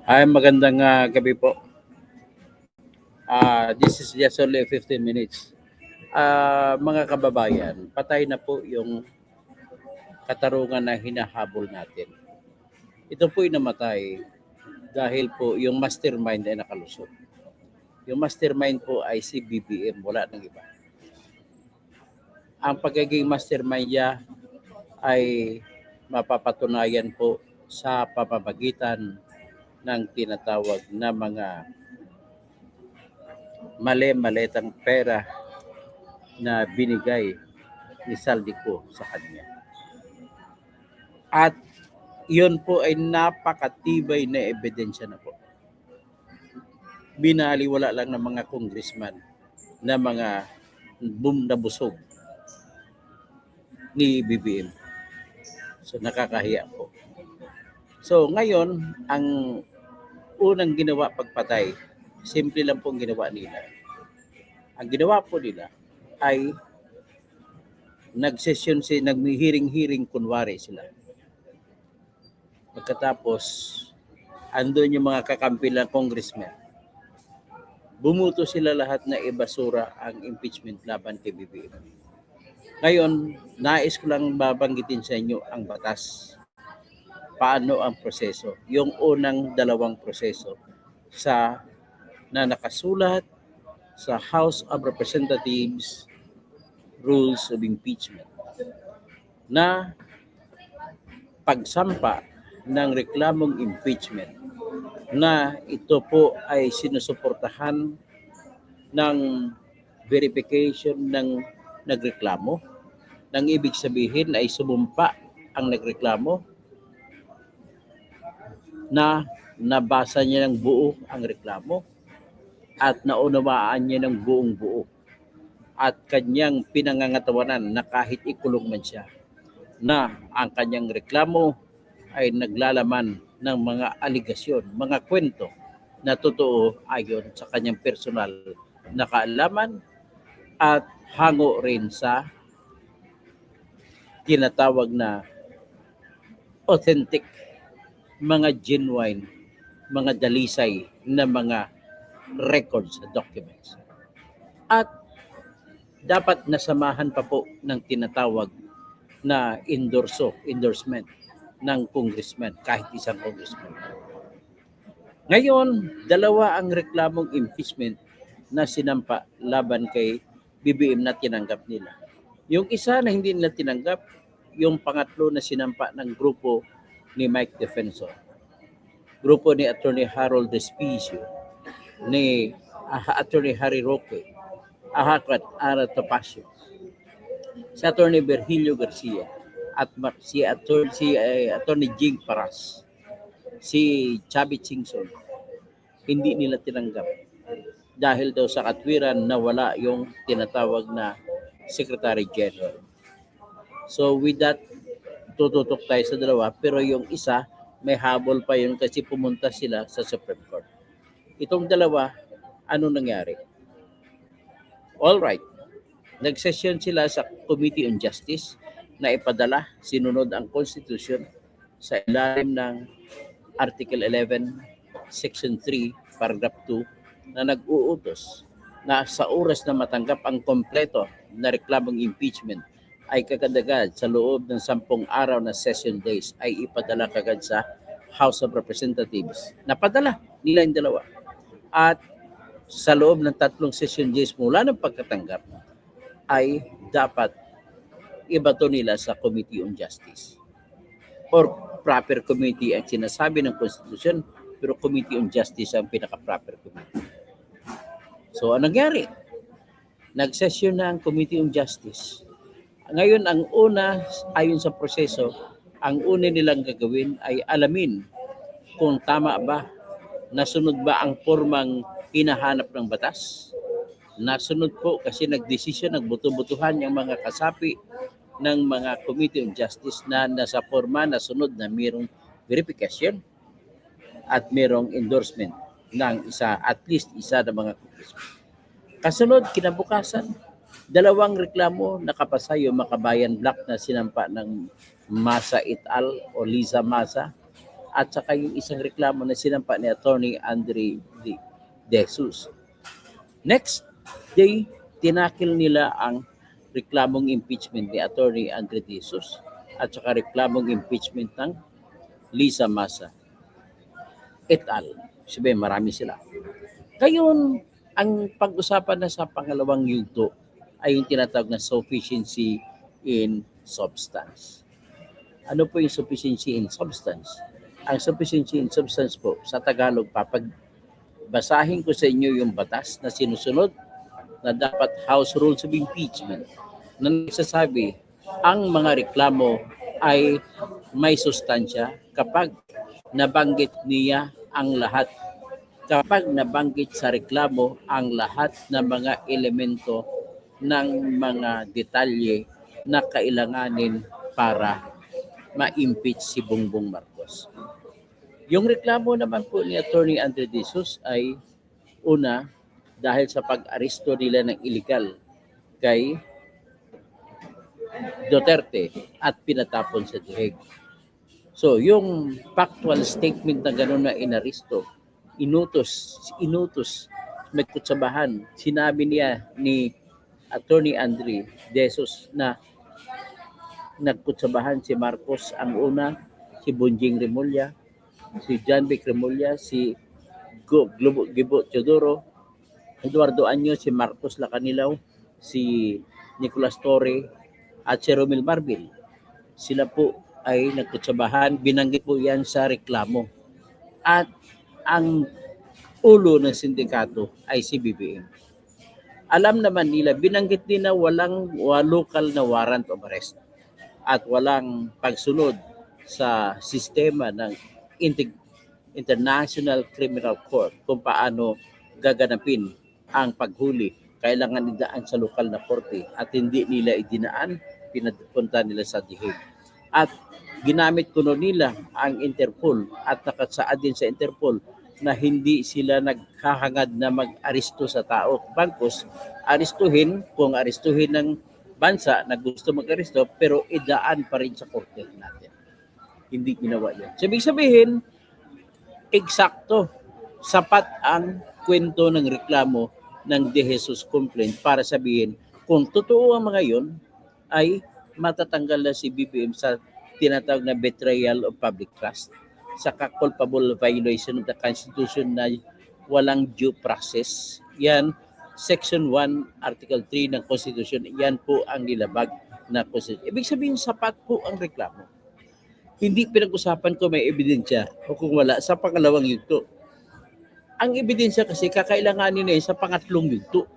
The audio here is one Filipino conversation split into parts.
Ay, magandang gabi po. This is just only 15 minutes. Mga kababayan, patay na po yung katarungan na hinahabol natin. Ito po'y namatay dahil po yung mastermind ay nakalusot. Yung mastermind po ay si BBM, wala nang iba. Ang pagiging mastermind niya ay mapapatunayan po sa pamamagitan ng tinatawag na mga mali-maletang pera na binigay ni Saldico sa kanya. At yun po ay napakatibay na ebidensya na po. Binaliwala lang ng mga congressman na mga na busog ni BBM. So nakakahiya po. So ngayon, ang unang ginawa pagpatay, simple lang pong ginawa nila. Ang ginawa po nila ay nag-session nag-hearing kunwari sila. Pagkatapos, andun yung mga kakampi ng congressman. Bumuto sila lahat na ibasura ang impeachment laban kay BBM. Ngayon, nais ko lang babanggitin sa inyo ang batas. Paano ang proseso? Yung unang dalawang proseso na nakasulat sa House of Representatives Rules of Impeachment na pagsampa ng reklamong impeachment na ito po ay sinusuportahan ng verification ng nagreklamo. Nang ibig sabihin ay sumumpa ang nagreklamo na nabasa niya ng buo ang reklamo at naunawaan niya ng buong buo at kanyang pinangangatawanan na kahit ikulong man siya na ang kanyang reklamo ay naglalaman ng mga aligasyon, mga kwento na totoo ayon sa kanyang personal na kaalaman at hango rin sa tinatawag na authentic, mga genuine, mga dalisay na mga records, documents. At dapat nasamahan pa po ng tinatawag na endorsement ng congressman, kahit isang congressman. Ngayon, dalawa ang reklamong impeachment na sinampa laban kay BBM na tinanggap nila. Yung isa na hindi nila tinanggap, yung pangatlo na sinampa ng grupo ni Mike Defensor. Grupo ni Attorney Harold Despicio, ni Attorney Harry Roque, Ahakat Ara Topacio, si Attorney Virgilio Garcia, at si Attorney Jing Paras, si Chubby Chingson, hindi nila tinanggap dahil daw sa katwiran na wala yung tinatawag na Secretary General. So with that, tututok tayo sa dalawa, pero yung isa, may habol pa yun kasi pumunta sila sa Supreme Court. Itong dalawa, ano nangyari? All right, nag-session sila sa Committee on Justice na ipadala, sinunod ang Constitution sa ilalim ng Article 11, Section 3, Paragraph 2 na nag-uutos na sa oras na matanggap ang kompleto na reklamong impeachment ay kagad-agad sa loob ng 10 araw na session days ay ipadala kagad sa House of Representatives. Napadala nila yung dalawa. At sa loob ng 3 session days mula ng pagkatanggap ay dapat ibato nila sa Committee on Justice or proper committee ang sinasabi ng Constitution, pero Committee on Justice ang pinaka-proper committee. So, anong nangyari? Nag-session na ang Committee on Justice. Ngayon, ang una, ayon sa proseso, ang una nilang gagawin ay alamin kung tama ba, nasunod ba ang formang hinahanap ng batas. Nasunod po kasi nagdesisyon, nagbuto-butuhan yung mga kasapi ng mga Committee on Justice na nasa forma na sunod na mayroong verification at mayroong endorsement ng isa, at least isa ng mga congressman. Kasunod, kinabukasan, dalawang reklamo nakapasa yung Makabayan Black na sinampa ng Masa et al. O Liza Masa at saka yung isang reklamo na sinampa ni Attorney Andre De Jesus. Next day, tinakil nila ang reklamong impeachment ni Attorney Andre De Jesus at saka reklamong impeachment ng Lisa Massa et al. Sabi, marami sila. Ngayon, ang pag-usapan na sa pangalawang yugto ay yung tinatawag na sufficiency in substance. Ano po yung sufficiency in substance? Ang sufficiency in substance po, sa Tagalog, basahin ko sa inyo yung batas na sinusunod na dapat House Rules of Impeachment na nagsasabi ang mga reklamo ay may sustansya kapag nabanggit niya ang lahat. Kapag nabanggit sa reklamo ang lahat ng mga elemento ng mga detalye na kailanganin para ma-impeach si Bongbong Marcos. Yung reklamo naman po ni Attorney Andre De Jesus ay una, dahil sa pag-aresto nila ng illegal kay Duterte at pinatapon sa dihig. So, yung factual statement na gano'n na inaresto, inutos, may kutsabahan, sinabi niya ni Attorney Andre De Jesus na nagkutsabahan si Marcos ang una, si Bonjing Remulla, si John Vic Remulla, si Gibo Teodoro, Eduardo Anyo, si Marcos Lacanilaw, si Nicolas Torre, at si Romel Marbil. Sila po ay nagkutsabahan, binanggit po yan sa reklamo. At ang ulo ng sindikato ay si BBM. Alam naman nila, binanggit din na walang local na warrant of arrest at walang pagsunod sa sistema ng International Criminal Court kung paano gaganapin ang paghuli. Kailangan idaan sa lokal na korte at hindi nila idinaan, pinapunta nila sa dihig. At ginamit kuno nila ang Interpol at nakasaad din sa Interpol na hindi sila naghahangad na mag-aresto sa tao. Bangkos, kung arestuhin ng bansa na gusto mag-aresto, pero idaan pa rin sa korte natin. Hindi ginawa yan. So, ibig sabihin, eksakto, sapat ang kwento ng reklamo ng De Jesus complaint para sabihin kung totoo ang mga yon ay matatanggal na si BBM sa tinatawag na betrayal of public trust, sa culpable violation of the Constitution na walang due process. Yan, Section 1, Article 3 ng Constitution, yan po ang nilabag na Constitution. Ibig sabihin, sapat po ang reklamo. Hindi pinag-usapan kung may ebidensya o kung wala sa pangalawang yugto. Ang ebidensya kasi kakailanganin na sa pangatlong yugto.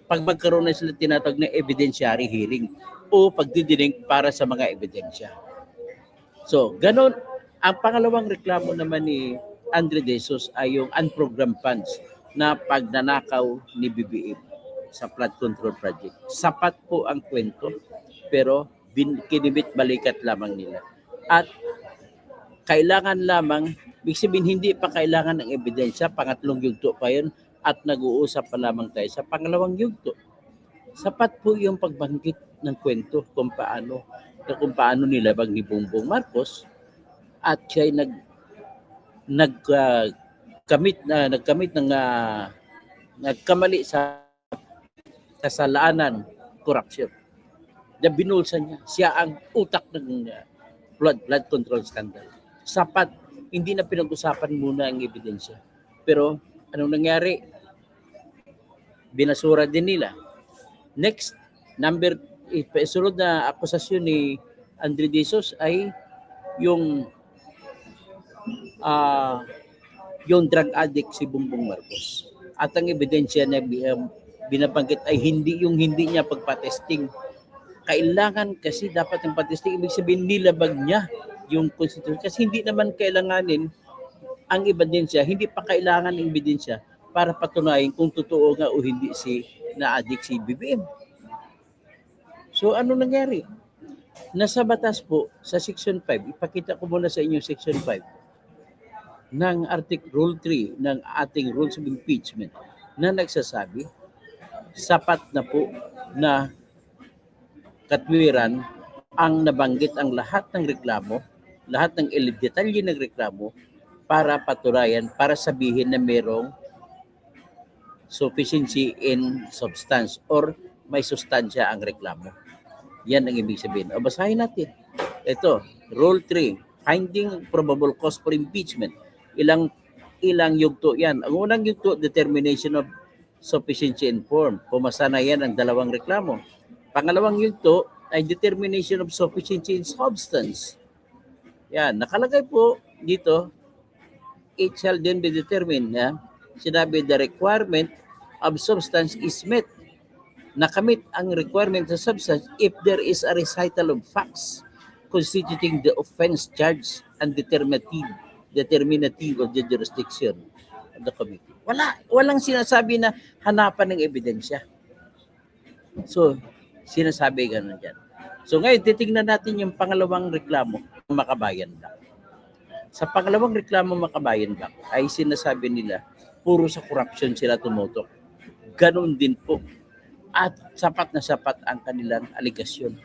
Pag magkaroon na sila tinatawag na evidentiary hearing o pagdidinig para sa mga ebidensya. So, ganon. Ang pangalawang reklamo naman ni Andre De Jesus ay yung unprogrammed funds na pagnanakaw ni BBM sa flood control project. Sapat po ang kwento, pero kinibit balikat lamang nila. At kailangan lamang, ibig sabihin hindi pa kailangan ng ebidensya, pangatlong yugto pa yun, at nag-uusap pa lamang tayo sa pangalawang yugto. Sapat po yung pagbanggit ng kwento kung paano nilabag ni Bongbong Marcos at siya ay nagkamali sa kasalanan, korupsyon. Na binulsa niya, siya ang utak ng blood control scandal. Sapat, hindi na pinag-usapan muna ang ebidensya. Pero anong nangyari? Binasura din nila. Next, sunod na akusasyon ni Andre De Jesus ay yung drug addict si Bongbong Marcos. At ang ebidensya na binabanggit ay hindi niya pagpatesting. Kailangan kasi dapat yung patesting, ibig sabihin nilabag niya yung constitution. Kasi hindi naman kailanganin ang ebidensya, hindi pa kailangan ng ebidensya para patunayan kung totoo nga o hindi na-addict si BBM. So ano nangyari? Nasa batas po, sa Section 5, ipakita ko muna sa inyo Section 5 ng Rule 3 ng ating Rules of Impeachment na nagsasabi, sapat na po na katwiran ang nabanggit ang lahat ng reklamo, lahat ng detalye ng reklamo para patulayan, para sabihin na merong sufficiency in substance or may sustansya ang reklamo. Yan ang ibig sabihin. O basahin natin. Ito, Rule 3, finding probable cause for impeachment. Ilang yugto yan. Ang unang yugto, determination of sufficiency in form. Pumasa na yan ang dalawang reklamo. Pangalawang yugto ay determination of sufficiency in substance. Yan, nakalagay po dito, it shall then be determined na sinabi the requirement of substance is met. Nakamit ang requirement sa substance if there is a recital of facts constituting the offense charge and determinative of the jurisdiction of the committee. Walang sinasabi na hanapan ng ebidensya. So, sinasabi ganun dyan. So ngayon, titingnan natin yung pangalawang reklamo, Makabayan Black. Sa pangalawang reklamo, Makabayan Black, ay sinasabi nila, puro sa corruption sila tumutok. Ganun din po. At sapat na sapat ang kanilang aligasyon.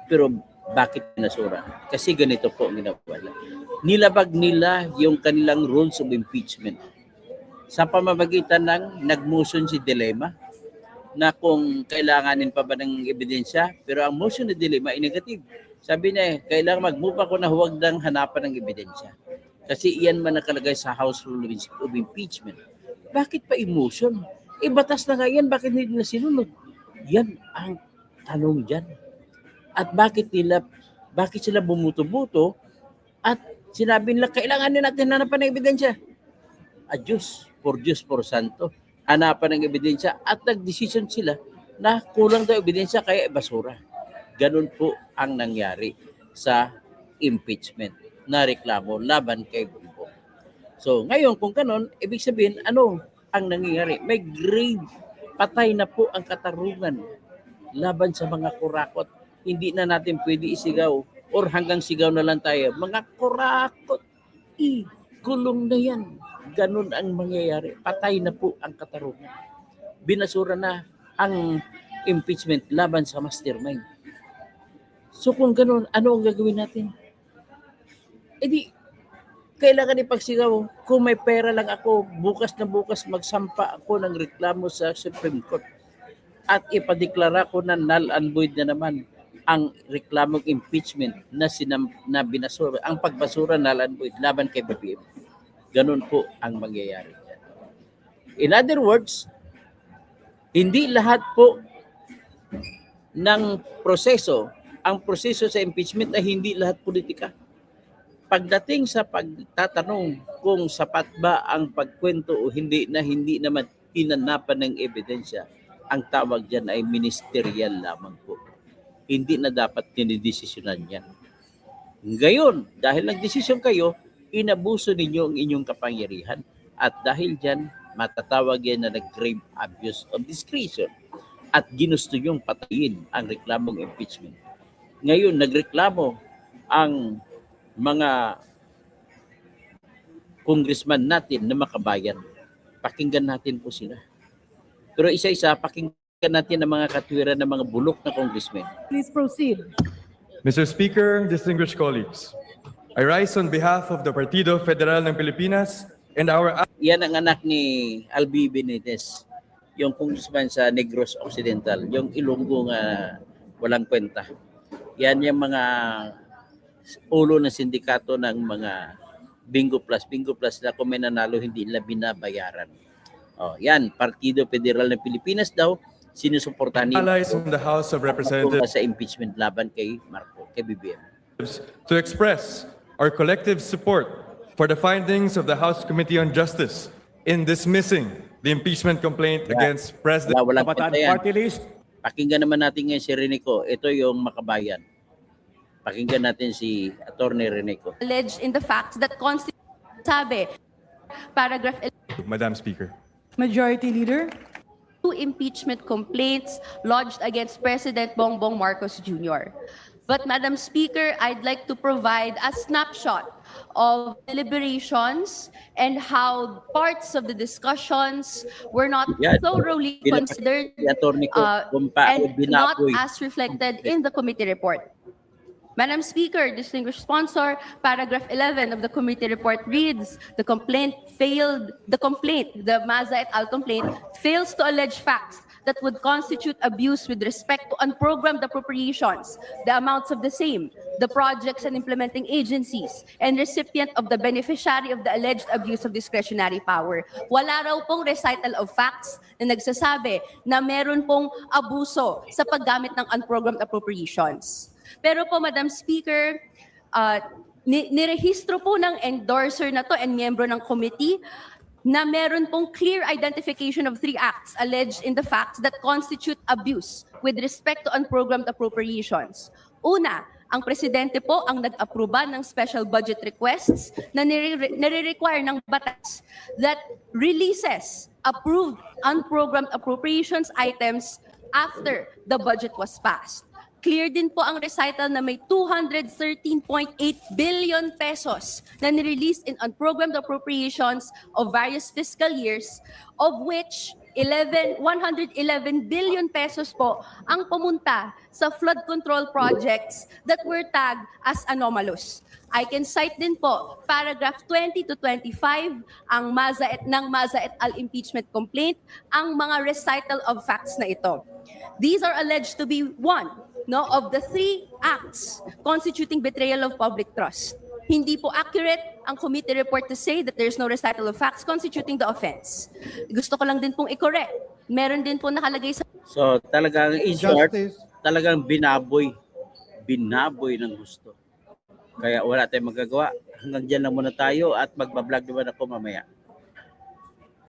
Pero bakit pinasura? Kasi ganito po ang ginagawa. Nilabag nila yung kanilang rules of impeachment. Sa pamamagitan ng nag-motion si Dilema na kung kailanganin pa ba ng ebidensya, pero ang motion ni Dilema ay negative. Sabi niya, kailangan mag-move ako na huwag nang hanapan ng ebidensya. Kasi iyan man nakalagay sa House Rule of Impeachment. Bakit pa emotion? Batas na nga yan, bakit hindi na sinunod? Yan ang tanong dyan. At bakit sila bumuto-buto at sinabi nila, kailangan natin hanapan ng ebidensya. Diyos por santo. Hanapan ng ebidensya at nag-decision sila na kulang daw ebidensya kaya basura. Ganun po ang nangyari sa impeachment na reklamo laban kay Bongbong. So ngayon kung ganun, ibig sabihin ano ang nangyayari? May grave patay na po ang katarungan laban sa mga kurakot. Hindi na natin pwede isigaw or hanggang sigaw na lang tayo. Mga kurakot, kulong na yan. Ganun ang mangyayari. Patay na po ang katarungan. Binasura na ang impeachment laban sa mastermind. So kung ganun, ano ang gagawin natin? Kailangan ipagsigaw. Kung may pera lang ako, bukas na bukas magsampa ako ng reklamo sa Supreme Court. At ipadeklara ko na null and void na naman ang reklamong impeachment na binasura. Ang pagbasura null and void laban kay BBM. Ganun po ang mangyayari. In other words, hindi lahat po ng proseso, ang proseso sa impeachment ay hindi lahat politika. Pagdating sa pagtatanong kung sapat ba ang pagkwento o hindi naman hinanapan ng ebidensya, ang tawag dyan ay ministerial lamang po. Hindi na dapat dinidesisyonan yan. Ngayon, dahil nagdesisyon kayo, inabuso ninyo ang inyong kapangyarihan. At dahil dyan, matatawag yan na grave abuse of discretion. At ginusto nyong patayin ang reklamong impeachment. Ngayon, nagreklamo ang mga congressman natin na makabayan. Pakinggan natin po sila. Pero isa-isa, pakinggan natin ang mga katwiran ng mga bulok na congressmen. Please proceed. Mr. Speaker, distinguished colleagues, I rise on behalf of the Partido Federal ng Pilipinas and our... Yan ang anak ni Albi Benitez, yung congressman sa Negros Occidental, yung Ilonggo nga walang kwenta. Yan yung mga ulo ng sindikato ng mga Bingo Plus na kung may nanalo hindi nila binabayaran. Yan, Partido Federal ng Pilipinas daw, sinusuportahan allies in the House of Representatives sa impeachment laban kay Marco, kay BBM. To express our collective support for the findings of the House Committee on Justice in dismissing the impeachment complaint against President Walang Kabataan kwenta yan. Party List. Pakinggan naman natin ngayon si Renico. Ito yung makabayan. Pakinggan natin si Attorney Renico. Alleged in the facts that constitute sabi, paragraph 11, Madam Speaker. Majority Leader. 2 impeachment complaints lodged against President Bongbong Marcos Jr. But Madam Speaker, I'd like to provide a snapshot of deliberations and how parts of the discussions were not thoroughly considered Si Attorney ko, kung paano and not binaboy. as reflected in the committee report. Madam Speaker, distinguished sponsor, paragraph 11 of the committee report reads, the Maza et al. Complaint fails to allege facts that would constitute abuse with respect to unprogrammed appropriations, the amounts of the same, the projects and implementing agencies, and recipient of the beneficiary of the alleged abuse of discretionary power. Wala raw pong recital of facts na nagsasabi na meron pong abuso sa paggamit ng unprogrammed appropriations. Pero po, Madam Speaker, nirehistro po ng endorser na to and miyembro ng committee na meron pong clear identification of 3 acts alleged in the facts that constitute abuse with respect to unprogrammed appropriations. Una, ang presidente po ang nag-aproba ng special budget requests na nire-require ng batas that releases approved unprogrammed appropriations items after the budget was passed. Clear din po ang recital na may 213.8 billion pesos na nirelease in unprogrammed appropriations of various fiscal years, of which 111 billion pesos po ang pumunta sa flood control projects that were tagged as anomalous. I can cite din po paragraph 20 to 25 ng Maza et al. Impeachment complaint, ang mga recital of facts na ito. These are alleged to be of the 3 acts constituting betrayal of public trust. Hindi po accurate ang committee report to say that there's no recital of facts constituting the offense. Gusto ko lang din pong i-correct. Meron din po nakalagay sa... So talagang in short, Justice. talagang binaboy ng gusto. Kaya wala tayong magagawa. Hanggang dyan lang muna tayo at magbablog naman ako mamaya.